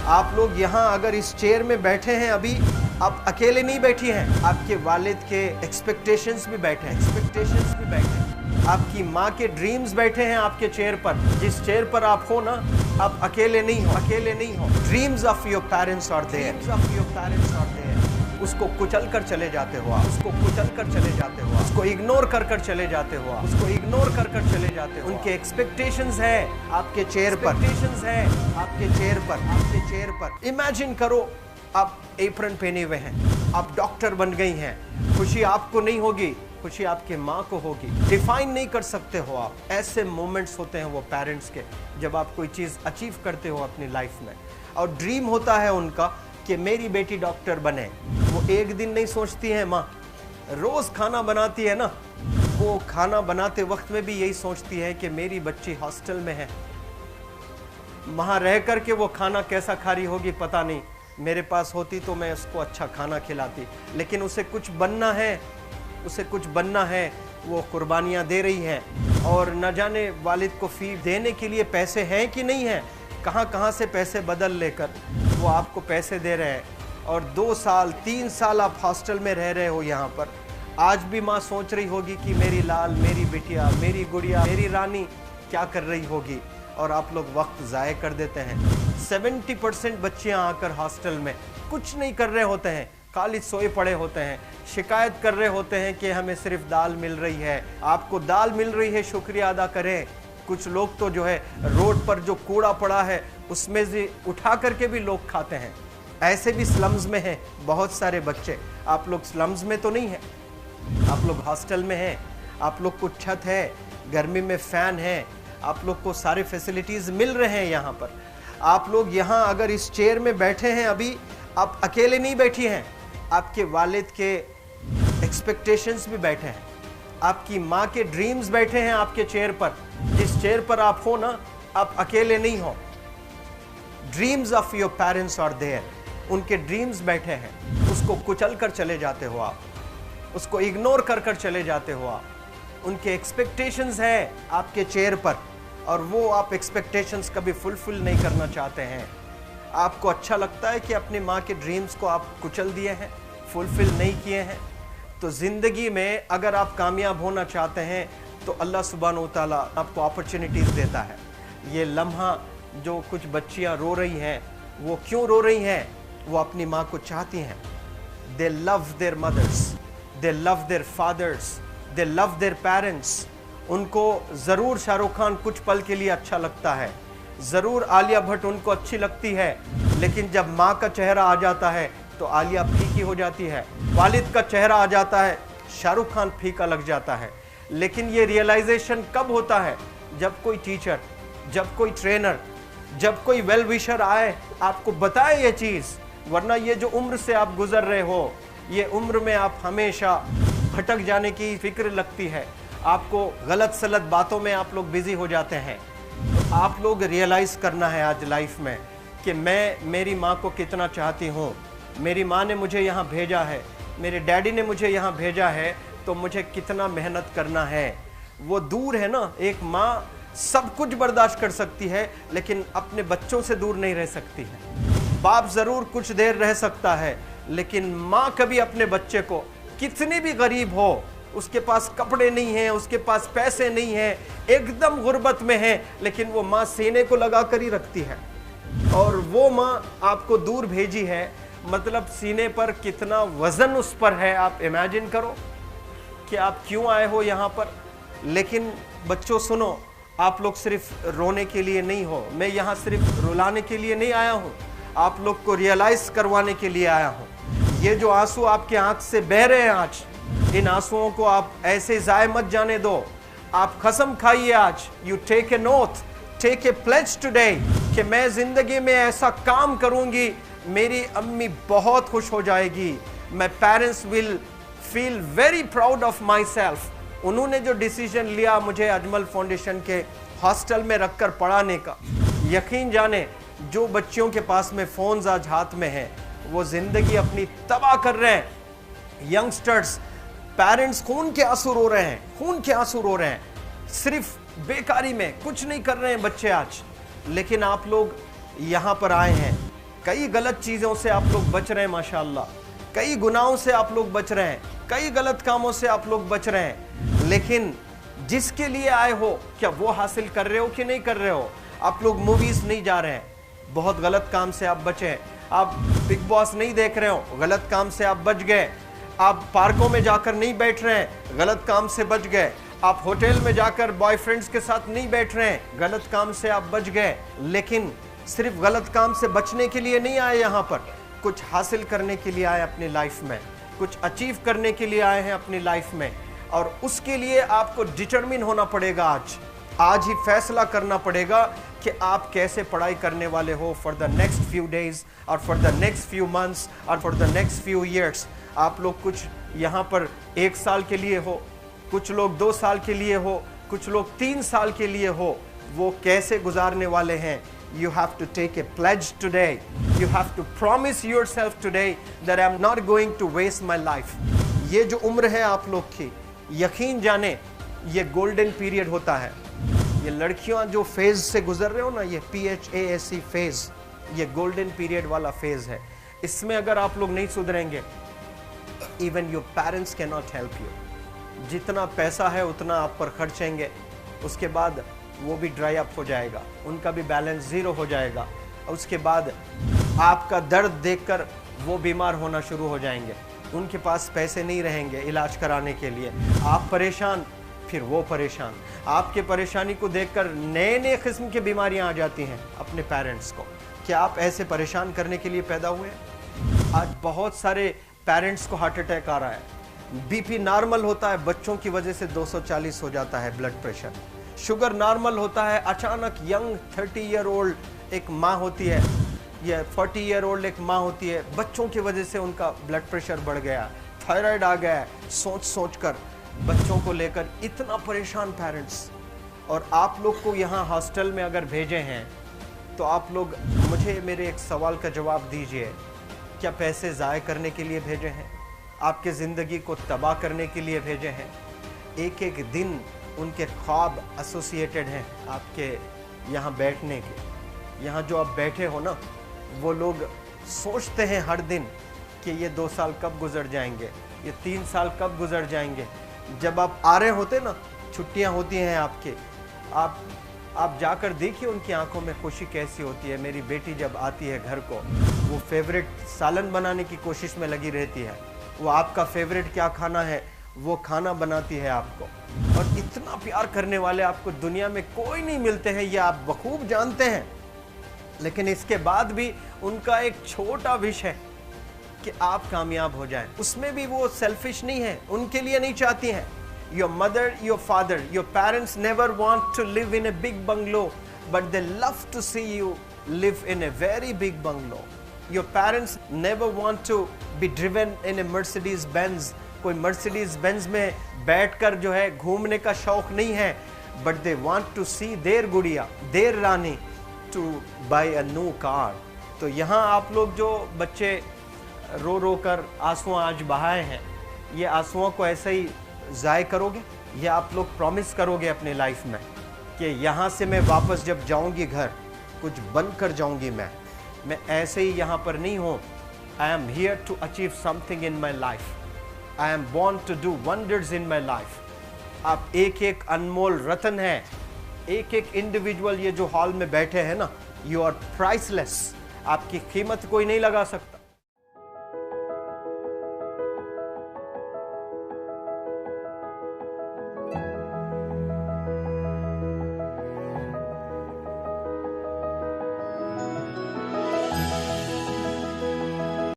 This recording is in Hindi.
आप लोग यहाँ अगर इस चेयर में बैठे हैं अभी, आप अकेले नहीं बैठी हैं, आपके वालिद के एक्सपेक्टेशंस भी बैठे हैं, आपकी माँ के ड्रीम्स बैठे हैं आपके चेयर पर। जिस चेयर पर आप हो ना, आप अकेले नहीं हो। Dreams of your parents are there, उसको कुचल कर चले जाते हो आप, उसको इग्नोर कर चले जाते हो, उनके एक्सपेक्टेशंस है आपके चेयर पर, इमेजिन करो आप एप्रन पहने हुए हैं, आप डॉक्टर बन गई हैं, खुशी आपको नहीं होगी, खुशी आपके माँ को होगी। डिफाइन नहीं कर सकते हो आप। ऐसे मोमेंट्स होते हैं वो पेरेंट्स के, जब आप कोई चीज़ अचीव करते हो अपनी लाइफ में, और ड्रीम होता है उनका कि मेरी बेटी डॉक्टर बने। वो एक दिन नहीं सोचती है माँ, रोज़ खाना बनाती है ना, वो खाना बनाते वक्त में भी यही सोचती है कि मेरी बच्ची हॉस्टल में है, वहाँ रह कर के वो खाना कैसा खा रही होगी पता नहीं, मेरे पास होती तो मैं उसको अच्छा खाना खिलाती। लेकिन उसे कुछ बनना है, वो कुर्बानियाँ दे रही हैं, और न जाने वालिद को फ़ी देने के लिए पैसे हैं कि नहीं हैं, कहाँ से पैसे बदल लेकर वो आपको पैसे दे रहे हैं। और 2 साल 3 साल आप हॉस्टल में रह रहे हो यहाँ पर। आज भी माँ सोच रही होगी कि मेरी लाल, मेरी बिटिया, मेरी गुड़िया, मेरी रानी क्या कर रही होगी, और आप लोग वक्त ज़ाय कर देते हैं। 70% बच्चियाँ आकर हॉस्टल में कुछ नहीं कर रहे होते हैं, खाली सोए पड़े होते हैं, शिकायत कर रहे होते हैं कि हमें सिर्फ दाल मिल रही है। आपको दाल मिल रही है, शुक्रिया अदा करें। कुछ लोग तो जो है रोड पर जो कूड़ा पड़ा है उसमें से उठा करके भी लोग खाते हैं। ऐसे भी स्लम्स में हैं बहुत सारे बच्चे। आप लोग स्लम्स में तो नहीं हैं, आप लोग हॉस्टल में हैं, आप लोग को छत है, गर्मी में फ़ैन है, आप लोग को सारे फैसिलिटीज़ मिल रहे हैं यहाँ पर। आप लोग यहाँ अगर इस चेयर में बैठे हैं अभी, आप अकेले नहीं बैठी हैं, आपके वालिद के एक्सपेक्टेशंस भी बैठे हैं, आपकी माँ के ड्रीम्स बैठे हैं आपके चेयर पर। जिस चेयर पर आप हो ना, आप अकेले नहीं हो। Dreams of your parents are there, उनके ड्रीम्स बैठे हैं, उसको कुचल कर चले जाते हो आप, उसको इग्नोर कर चले जाते हो आप। उनके एक्सपेक्टेशंस है आपके चेयर पर, और वो आप एक्सपेक्टेशंस कभी फुलफिल नहीं करना चाहते हैं। आपको अच्छा लगता है कि अपनी माँ के ड्रीम्स को आप कुचल दिए हैं, फुलफिल नहीं किए हैं। तो ज़िंदगी में अगर आप कामयाब होना चाहते हैं तो अल्लाह सुब्हानहू तआला आपको अपॉर्चुनिटीज़ देता है। ये लम्हा जो कुछ बच्चियाँ रो रही हैं, वो क्यों रो रही हैं? वो अपनी माँ को चाहती हैं। They love their mothers, they love their fathers, they love their parents. उनको ज़रूर शाहरुख खान कुछ पल के लिए अच्छा लगता है, ज़रूर आलिया भट्ट उनको अच्छी लगती है, लेकिन जब माँ का चेहरा आ जाता है तो आलिया फीकी हो जाती है। वालिद का चेहरा आ जाता है, शाहरुख खान फीका लग जाता है। लेकिन ये रियलाइजेशन कब होता है? जब कोई टीचर, जब कोई ट्रेनर, जब कोई वेल विशर आए, आपको बताए ये चीज़। वरना ये जो उम्र से आप गुजर रहे हो, ये उम्र में आप हमेशा भटक जाने की फिक्र लगती है, आपको गलत सलत बातों में आप लोग बिजी हो जाते हैं। तो आप लोग रियलाइज़ करना है आज लाइफ में कि मैं मेरी माँ को कितना चाहती हूँ। मेरी माँ ने मुझे यहाँ भेजा है, मेरे डैडी ने मुझे यहाँ भेजा है, तो मुझे कितना मेहनत करना है। वो दूर है ना, एक माँ सब कुछ बर्दाश्त कर सकती है, लेकिन अपने बच्चों से दूर नहीं रह सकती है। बाप ज़रूर कुछ देर रह सकता है, लेकिन माँ कभी अपने बच्चे को, कितनी भी गरीब हो, उसके पास कपड़े नहीं हैं, उसके पास पैसे नहीं हैं, एकदम गुर्बत में है, लेकिन वो माँ सीने को लगा कर ही रखती है। और वो माँ आपको दूर भेजी है, मतलब सीने पर कितना वज़न उस पर है। आप इमेजिन करो कि आप क्यों आए हो यहाँ पर। लेकिन बच्चों सुनो, आप लोग सिर्फ रोने के लिए नहीं हो, मैं यहाँ सिर्फ रुलाने के लिए नहीं आया हूँ, आप लोग को रियलाइज़ करवाने के लिए आया हूँ। ये जो आंसू आपके आँख से बह रहे हैं आज, इन आंसुओं को आप ऐसे ज़ाय मत जाने दो। आप कसम खाइए आज, you take a note, take a pledge today, कि मैं ज़िंदगी में ऐसा काम करूँगी, मेरी अम्मी बहुत खुश हो जाएगी। My parents will feel very proud of my self. उन्होंने जो डिसीजन लिया मुझे अजमल फाउंडेशन के हॉस्टल में रखकर पढ़ाने का, यकीन जाने जो बच्चियों के पास में फ़ोन्स आज हाथ में हैं, वो ज़िंदगी अपनी तबाह कर रहे हैं। यंगस्टर्स, पेरेंट्स खून के आंसू रो रहे हैं, खून के आंसू रो रहे हैं, सिर्फ बेकारी में कुछ नहीं कर रहे हैं बच्चे आज। लेकिन आप लोग यहाँ पर आए हैं, कई गलत चीज़ों से आप लोग बच रहे हैं माशाल्लाह, कई गुनाहों से आप लोग बच रहे हैं, कई गलत कामों से आप लोग बच रहे हैं, लेकिन जिसके लिए आए हो क्या वो हासिल कर रहे हो कि नहीं कर रहे हो? आप लोग मूवीज़ नहीं जा रहे हैं, बहुत गलत काम से आप बचे हैं। आप बिग बॉस नहीं देख रहे हो, गलत काम से आप बच गए। आप पार्कों में जाकर नहीं बैठ रहे हैं, गलत काम से बच गए। आप होटल में जाकर बॉयफ्रेंड्स के साथ नहीं बैठ रहे हैं, गलत काम से आप बच गए। लेकिन सिर्फ गलत काम से बचने के लिए नहीं आए यहाँ पर, कुछ हासिल करने के लिए आए अपनी लाइफ में, कुछ अचीव करने के लिए आए हैं अपनी लाइफ में। और उसके लिए आपको डिटरमिन होना पड़ेगा। आज ही फैसला करना पड़ेगा कि आप कैसे पढ़ाई करने वाले हो for the next few days और for the next few months और for the next few years. आप लोग कुछ यहाँ पर 1 साल के लिए हो, कुछ लोग 2 साल के लिए हो, कुछ लोग 3 साल के लिए हो। वो कैसे गुजारने वाले हैं? You have to take a pledge today. You have to promise yourself today that I'm not going to waste my life. ये जो उम्र है आप लोग की, यकीन जाने ये गोल्डन पीरियड होता है। ये लड़कियां जो फेज से गुजर रहे हो ना, ये PHASE फेज, ये गोल्डन पीरियड वाला फेज है। इसमें अगर आप लोग नहीं सुधरेंगे, even your parents can not help you. जितना पैसा है उतना आप पर खर्चेंगे, उसके बाद वो भी ड्राई अप हो जाएगा, उनका भी बैलेंस ज़ीरो हो जाएगा। उसके बाद आपका दर्द देखकर वो बीमार होना शुरू हो जाएंगे, उनके पास पैसे नहीं रहेंगे इलाज कराने के लिए। आप परेशान, फिर वो परेशान। आपके परेशानी को देखकर नए नए किस्म की बीमारियां आ जाती हैं अपने पेरेंट्स को। क्या आप ऐसे परेशान करने के लिए पैदा हुए हैं? आज बहुत सारे पेरेंट्स को हार्ट अटैक आ रहा है, BP नॉर्मल होता है, बच्चों की वजह से 240 हो जाता है ब्लड प्रेशर। शुगर नॉर्मल होता है, अचानक यंग 30 ईयर ओल्ड एक माँ होती है, या 40 ईयर ओल्ड एक माँ होती है, बच्चों की वजह से उनका ब्लड प्रेशर बढ़ गया, थायराइड आ गया। सोच कर बच्चों को लेकर इतना परेशान पेरेंट्स। और आप लोग को यहाँ हॉस्टल में अगर भेजे हैं तो आप लोग मुझे मेरे एक सवाल का जवाब दीजिए, क्या पैसे ज़ाय करने के लिए भेजे हैं? आपके ज़िंदगी को तबाह करने के लिए भेजे हैं? एक एक दिन उनके ख्वाब एसोसिएटेड हैं आपके यहाँ बैठने के। यहाँ जो आप बैठे हो ना, वो लोग सोचते हैं हर दिन कि ये 2 साल कब गुजर जाएंगे, ये 3 साल कब गुजर जाएंगे। जब आप आ रहे होते ना, छुट्टियाँ होती हैं आपके, आप जाकर देखिए उनकी आंखों में खुशी कैसी होती है। मेरी बेटी जब आती है घर को, वो फेवरेट सालन बनाने की कोशिश में लगी रहती है। वो आपका फेवरेट क्या खाना है वो खाना बनाती है आपको। और इतना प्यार करने वाले आपको दुनिया में कोई नहीं मिलते हैं, ये आप बखूब जानते हैं। लेकिन इसके बाद भी उनका एक छोटा विश है कि आप कामयाब हो जाएं। उसमें भी वो सेल्फिश नहीं है, उनके लिए नहीं चाहती हैं। Your mother, your father, your parents never want to live in a big bungalow, but they love to see you live in a very big bungalow. Your parents never want to be driven in a Mercedes Benz. कोई मर्सिडीज बेंज में बैठकर जो है घूमने का शौक नहीं है, but they want to see their gudiya, their rani to buy a new car. तो यहाँ आप लोग जो बच्चे रो रो कर आंसू आज बहाए हैं, ये आंसुओं को ऐसे ही ज़ाय करोगे? ये आप लोग प्रॉमिस करोगे अपने लाइफ में कि यहाँ से मैं वापस जब जाऊँगी घर, कुछ बन कर जाऊँगी। मैं ऐसे ही यहाँ पर नहीं हूँ। I am here to achieve something in my life. I am born to do wonders in my life. आप एक एक अनमोल रत्न हैं, एक एक इंडिविजुअल ये जो हॉल में बैठे हैं ना, you are priceless. आपकी कीमत कोई नहीं लगा सकता।